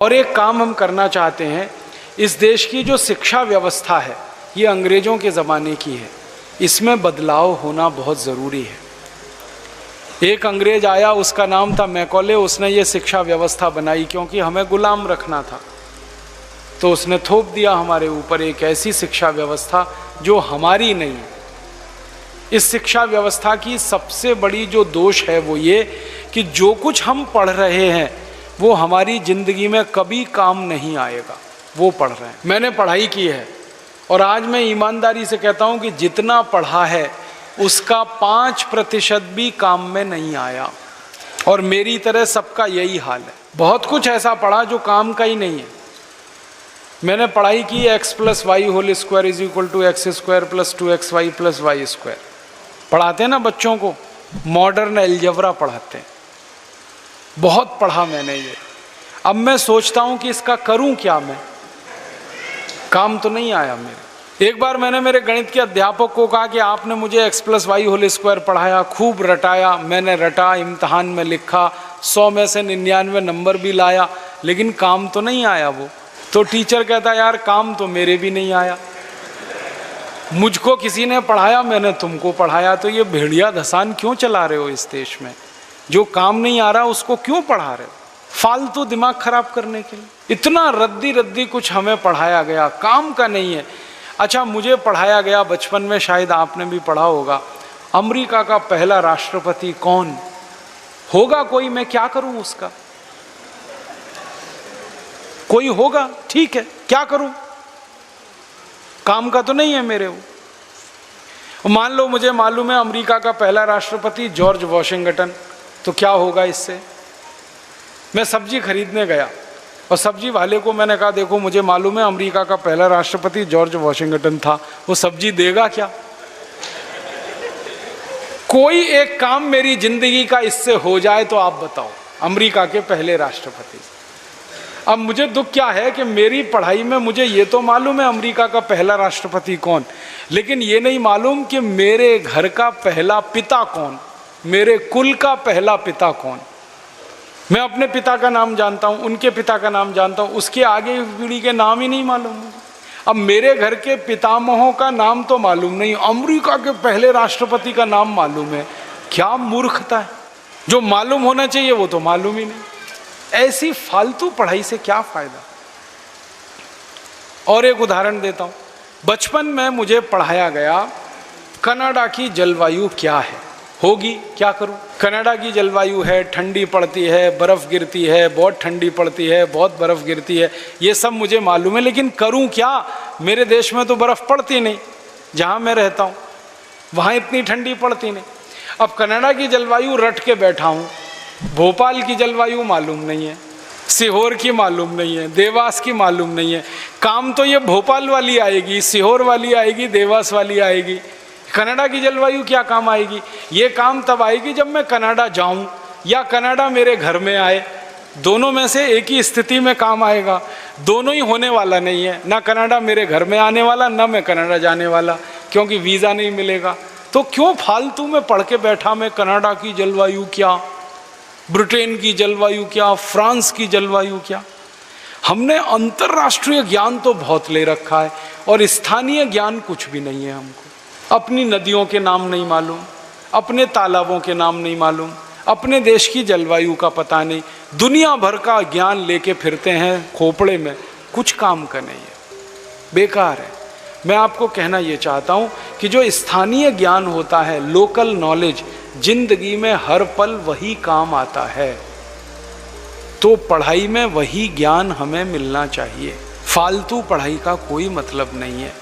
और एक काम हम करना चाहते हैं, इस देश की जो शिक्षा व्यवस्था है ये अंग्रेज़ों के ज़माने की है, इसमें बदलाव होना बहुत ज़रूरी है। एक अंग्रेज आया, उसका नाम था मैकॉले, उसने ये शिक्षा व्यवस्था बनाई क्योंकि हमें गुलाम रखना था। तो उसने थोप दिया हमारे ऊपर एक ऐसी शिक्षा व्यवस्था जो हमारी नहीं है। इस शिक्षा व्यवस्था की सबसे बड़ी जो दोष है वो ये कि जो कुछ हम पढ़ रहे हैं वो हमारी ज़िंदगी में कभी काम नहीं आएगा। वो पढ़ रहे हैं, मैंने पढ़ाई की है और आज मैं ईमानदारी से कहता हूँ कि जितना पढ़ा है उसका 5% भी काम में नहीं आया, और मेरी तरह सबका यही हाल है। बहुत कुछ ऐसा पढ़ा जो काम का ही नहीं है। मैंने पढ़ाई की x + y² = x² + 2xy + y²। पढ़ाते हैं ना बच्चों को, मॉडर्न अलजेब्रा पढ़ाते हैं। बहुत पढ़ा मैंने ये। अब मैं सोचता हूँ कि इसका करूँ क्या मैं, काम तो नहीं आया मेरे। एक बार मैंने मेरे गणित के अध्यापक को कहा कि आपने मुझे x + y² पढ़ाया, खूब रटाया। मैंने रटा, इम्तहान में लिखा, 100 में से 99 नंबर भी लाया, लेकिन काम तो नहीं आया वो। तो टीचर कहता यार काम तो मेरे भी नहीं आया, मुझको किसी ने पढ़ाया, मैंने तुमको पढ़ाया, तो ये भेड़िया धसान क्यों चला रहे हो इस देश में? जो काम नहीं आ रहा उसको क्यों पढ़ा रहे हो? फालतू दिमाग खराब करने के लिए। इतना रद्दी कुछ हमें पढ़ाया गया, काम का नहीं है। अच्छा, मुझे पढ़ाया गया बचपन में, शायद आपने भी पढ़ा होगा, अमेरिका का पहला राष्ट्रपति कौन होगा? कोई, मैं क्या करूं उसका? कोई होगा, ठीक है, क्या करूं? काम का तो नहीं है मेरे वो। मान लो मुझे मालूम है अमेरिका का पहला राष्ट्रपति जॉर्ज वॉशिंगटन, तो क्या होगा इससे? मैं सब्जी खरीदने गया और सब्जी वाले को मैंने कहा देखो मुझे मालूम है अमेरिका का पहला राष्ट्रपति जॉर्ज वॉशिंगटन था, वो सब्जी देगा क्या? कोई एक काम मेरी जिंदगी का इससे हो जाए तो आप बताओ, अमेरिका के पहले राष्ट्रपति। अब मुझे दुख क्या है कि मेरी पढ़ाई में मुझे ये तो मालूम है अमेरिका का पहला राष्ट्रपति कौन, लेकिन ये नहीं मालूम कि मेरे घर का पहला पिता कौन, मेरे कुल का पहला पिता कौन। मैं अपने पिता का नाम जानता हूँ, उनके पिता का नाम जानता हूँ, उसके आगे की पीढ़ी के नाम ही नहीं मालूम मुझे। अब मेरे घर के पितामहों का नाम तो मालूम नहीं, अमेरिका के पहले राष्ट्रपति का नाम मालूम है। क्या मूर्खता है! जो मालूम होना चाहिए वो तो मालूम ही नहीं। ऐसी फालतू पढ़ाई से क्या फायदा? और एक उदाहरण देता हूँ। बचपन में मुझे पढ़ाया गया कनाडा की जलवायु क्या है, होगी, क्या करूं? कनाडा की जलवायु है, ठंडी पड़ती है, बर्फ़ गिरती है, बहुत ठंडी पड़ती है, बहुत बर्फ़ गिरती है, ये सब मुझे मालूम है, लेकिन करूं क्या? मेरे देश में तो बर्फ़ पड़ती नहीं, जहां मैं रहता हूं वहां इतनी ठंडी पड़ती नहीं। अब कनाडा की जलवायु रट के बैठा हूं, भोपाल की जलवायु मालूम नहीं है, सीहोर की मालूम नहीं है, देवास की मालूम नहीं है। काम तो ये भोपाल वाली आएगी, सीहोर वाली आएगी, देवास वाली आएगी। कनाडा की जलवायु क्या काम आएगी? ये काम तब आएगी जब मैं कनाडा जाऊं या कनाडा मेरे घर में आए। दोनों में से एक ही स्थिति में काम आएगा, दोनों ही होने वाला नहीं है। ना कनाडा मेरे घर में आने वाला, ना मैं कनाडा जाने वाला, क्योंकि वीज़ा नहीं मिलेगा। तो क्यों फालतू में पढ़ के बैठा मैं कनाडा की जलवायु क्या, ब्रिटेन की जलवायु क्या, फ्रांस की जलवायु क्या? हमने अंतर्राष्ट्रीय ज्ञान तो बहुत ले रखा है और स्थानीय ज्ञान कुछ भी नहीं है हमको। अपनी नदियों के नाम नहीं मालूम, अपने तालाबों के नाम नहीं मालूम, अपने देश की जलवायु का पता नहीं, दुनिया भर का ज्ञान लेके फिरते हैं खोपड़े में, कुछ काम का नहीं है, बेकार है। मैं आपको कहना ये चाहता हूँ कि जो स्थानीय ज्ञान होता है, लोकल नॉलेज, जिंदगी में हर पल वही काम आता है। तो पढ़ाई में वही ज्ञान हमें मिलना चाहिए, फालतू पढ़ाई का कोई मतलब नहीं है।